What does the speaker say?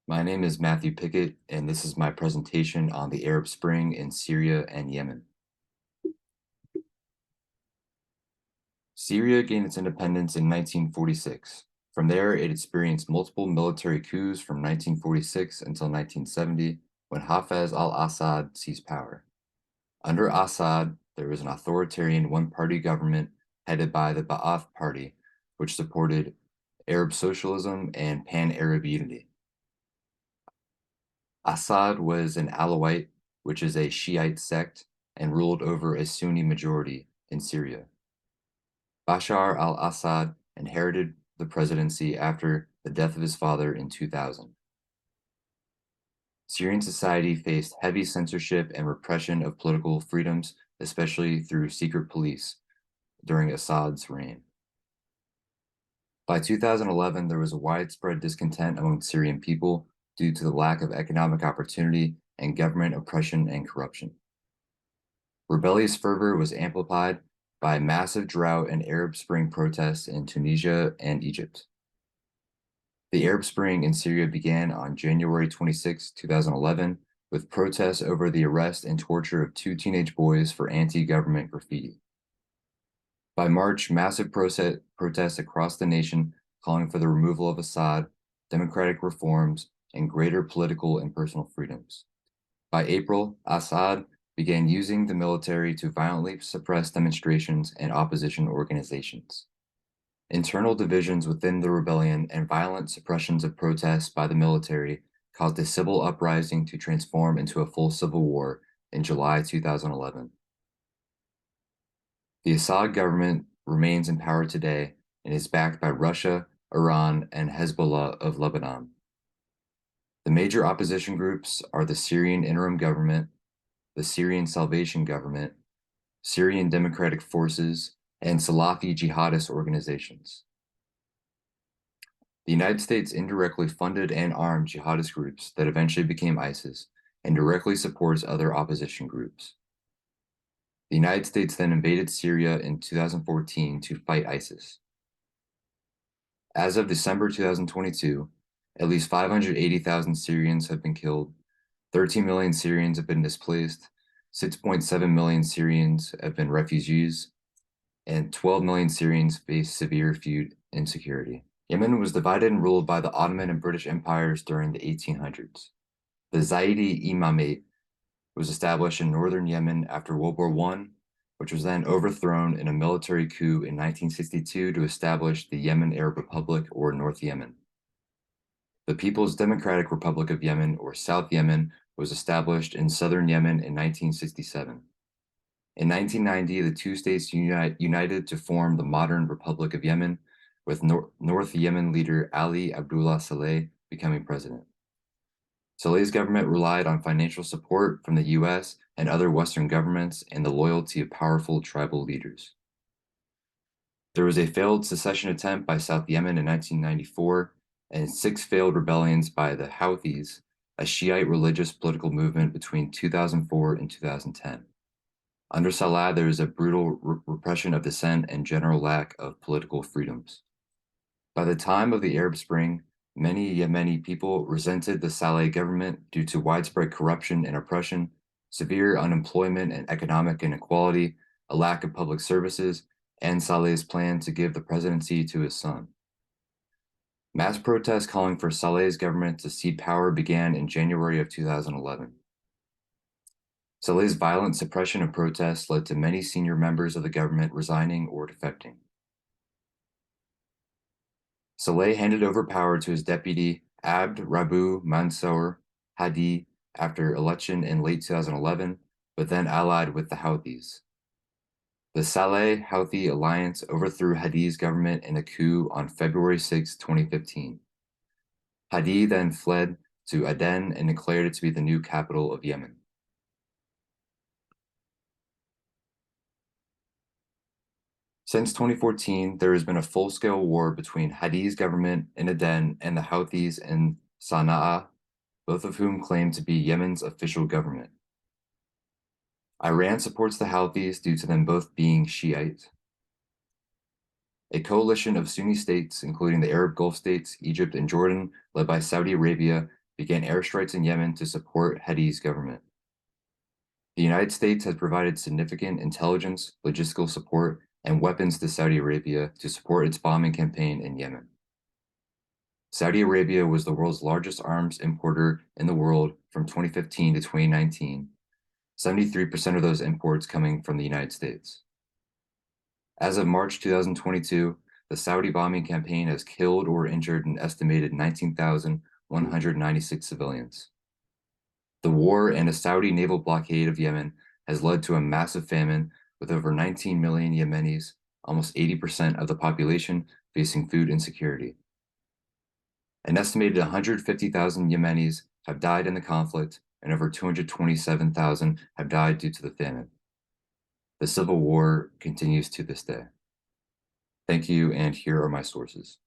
My name is Matthew Pickett, and this is my presentation on the Arab Spring in Syria and Yemen. Syria gained its independence in 1946. From there, it experienced multiple military coups from 1946 until 1970, when Hafez al-Assad seized power. Under Assad, there was an authoritarian one-party government headed by the Ba'ath Party, which supported Arab socialism and pan-Arab unity. Assad was an Alawite, which is a Shiite sect, and ruled over a Sunni majority in Syria. Bashar al-Assad inherited the presidency after the death of his father in 2000. Syrian society faced heavy censorship and repression of political freedoms, especially through secret police, during Assad's reign. By 2011, there was a widespread discontent among Syrian people due to the lack of economic opportunity and government oppression and corruption. Rebellious fervor was amplified by massive drought and Arab Spring protests in Tunisia and Egypt. The Arab Spring in Syria began on January 26, 2011, with protests over the arrest and torture of two teenage boys for anti-government graffiti. By March, massive protests across the nation calling for the removal of Assad, democratic reforms, and greater political and personal freedoms. By April, Assad began using the military to violently suppress demonstrations and opposition organizations. Internal divisions within the rebellion and violent suppressions of protests by the military caused a civil uprising to transform into a full civil war in July 2011. The Assad government remains in power today and is backed by Russia, Iran, and Hezbollah of Lebanon. The major opposition groups are the Syrian Interim Government, the Syrian Salvation Government, Syrian Democratic Forces, and Salafi jihadist organizations. The United States indirectly funded and armed jihadist groups that eventually became ISIS and directly supports other opposition groups. The United States then invaded Syria in 2014 to fight ISIS. As of December 2022, at least 580,000 Syrians have been killed, 13 million Syrians have been displaced, 6.7 million Syrians have been refugees, and 12 million Syrians face severe food insecurity. Yemen was divided and ruled by the Ottoman and British empires during the 1800s. The Zaidi Imamate was established in northern Yemen after World War I, which was then overthrown in a military coup in 1962 to establish the Yemen Arab Republic, or North Yemen. The People's Democratic Republic of Yemen, or South Yemen, was established in southern Yemen in 1967. In 1990, the two states united to form the modern Republic of Yemen, with North Yemen leader Ali Abdullah Saleh becoming president. Saleh's government relied on financial support from the US and other Western governments and the loyalty of powerful tribal leaders. There was a failed secession attempt by South Yemen in 1994 and 6 failed rebellions by the Houthis, a Shiite religious political movement between 2004 and 2010. Under Saleh, there was a brutal repression of dissent and general lack of political freedoms. By the time of the Arab Spring, many Yemeni people resented the Saleh government due to widespread corruption and oppression, severe unemployment and economic inequality, a lack of public services, and Saleh's plan to give the presidency to his son. Mass protests calling for Saleh's government to cede power began in January of 2011. Saleh's violent suppression of protests led to many senior members of the government resigning or defecting. Saleh handed over power to his deputy Abd Rabbu Mansour Hadi after election in late 2011, but then allied with the Houthis. The Saleh-Houthi alliance overthrew Hadi's government in a coup on February 6, 2015. Hadi then fled to Aden and declared it to be the new capital of Yemen. Since 2014, there has been a full-scale war between Hadi's government in Aden and the Houthis in Sana'a, both of whom claim to be Yemen's official government. Iran supports the Houthis due to them both being Shiite. A coalition of Sunni states, including the Arab Gulf states, Egypt, and Jordan, led by Saudi Arabia, began airstrikes in Yemen to support Hadi's government. The United States has provided significant intelligence, logistical support, and weapons to Saudi Arabia to support its bombing campaign in Yemen. Saudi Arabia was the world's largest arms importer in the world from 2015 to 2019, 73% of those imports coming from the United States. As of March 2022, the Saudi bombing campaign has killed or injured an estimated 19,196 civilians. The war and a Saudi naval blockade of Yemen has led to a massive famine with over 19 million Yemenis, almost 80% of the population, facing food insecurity. An estimated 150,000 Yemenis have died in the conflict, and over 227,000 have died due to the famine. The civil war continues to this day. Thank you, and here are my sources.